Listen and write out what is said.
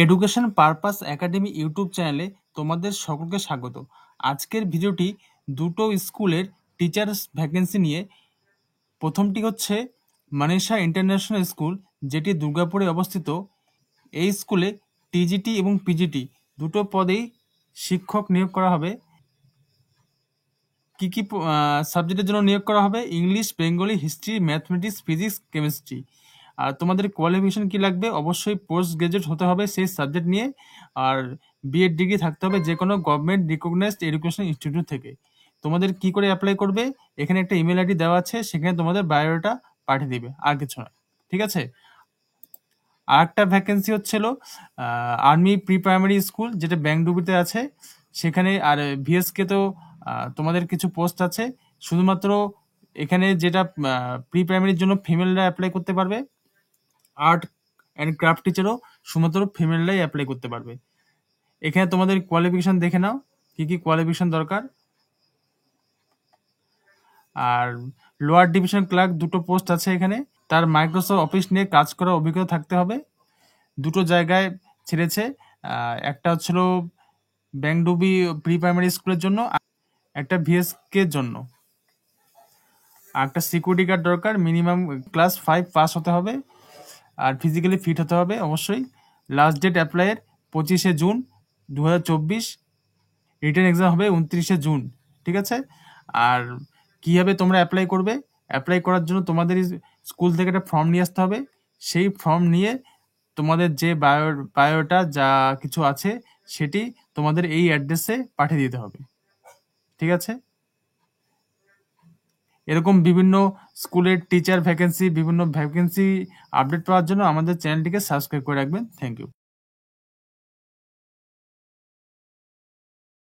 Education purpose academy YouTube চ্যানেলে তোমাদের সকলকে স্বাগত। আজকের ভিডিওটি দুটো স্কুলের টিচার্স ভ্যাকেন্সি নিয়ে। প্রথমটি হচ্ছে মানেশা ইন্টারন্যাশনাল স্কুল, যেটি দুর্গাপুরে অবস্থিত। এই স্কুলে টিজিটি এবং পিজিটি দুটো পদেই শিক্ষক নিয়োগ করা হবে। কি কি সাবজেক্টের জন্য নিয়োগ করা হবে? English, Bengali, history, mathematics, physics, chemistry. আর তোমাদের কোয়ালিফিকেশন কি লাগবে? অবশ্যই পোস্ট গ্রাজুয়েট হতে হবে সেই সাবজেক্ট নিয়ে, আর বিএড ডিগ্রি থাকতে হবে যে কোনো গভর্নমেন্ট রিকগনাইজড এডুকেশন ইনস্টিটিউট থেকে। তোমাদের কি করে অ্যাপ্লাই করবে? এখানে একটা ইমেল আইডি দেওয়া আছে, সেখানে তোমাদের বায়োডাটা পাঠিয়ে দিবে, আর কিছু নয়। ঠিক আছে। আর একটা ভ্যাকেন্সি হচ্ছিল আর্মি প্রি প্রাইমারি স্কুল, যেটা ব্যাংডুবিতে আছে সেখানে। আর ভিএসকে তো তোমাদের কিছু পোস্ট আছে। শুধুমাত্র এখানে যেটা প্রি প্রাইমারির জন্য ফিমেলরা অ্যাপ্লাই করতে পারবে। আর্ট অ্যান্ড ক্রাফট টিচারও শুধুমাত্র ফিমেলরাই অ্যাপ্লাই করতে পারবে। এখানে তোমাদের কোয়ালিফিকেশন দেখে নাও, কি কি কোয়ালিফিকেশন দরকার। আর লোয়ার ডিভিশন ক্লার্ক দুটো পোস্ট আছে এখানে। তার মাইক্রোসফট অফিস নিয়ে কাজ করার অভিজ্ঞতা থাকতে হবে। দুটো জায়গায় ছেড়েছে, একটা হচ্ছিল ব্যাংডুবি প্রি প্রাইমারি স্কুলের জন্য, একটা ভিএসকে জন্য। আর একটা সিকিউরিটি গার্ড দরকার, মিনিমাম ক্লাস 5 পাস হতে হবে, আর ফিজিক্যালি ফিট হতে হবে অবশ্যই। লাস্ট ডেট অ্যাপ্লাইয়ের 25শে জুন 2024। রিটেন এক্সাম হবে 29শে জুন। ঠিক আছে। আর কীভাবে তোমরা অ্যাপ্লাই করবে? অ্যাপ্লাই করার জন্য তোমাদের স্কুল থেকে একটা ফর্ম নিয়ে আসতে হবে। সেই ফর্ম নিয়ে তোমাদের যে বায়োটা যা কিছু আছে সেটি তোমাদের এই অ্যাড্রেসে পাঠিয়ে দিতে হবে। ঠিক আছে। এরকম বিভিন্ন স্কুলের টিচার ভ্যাকেন্সি, বিভিন্ন ভ্যাকেন্সি আপডেট পাওয়ার জন্য আমাদের চ্যানেলটিকে সাবস্ক্রাইব করে রাখবেন। Thank you.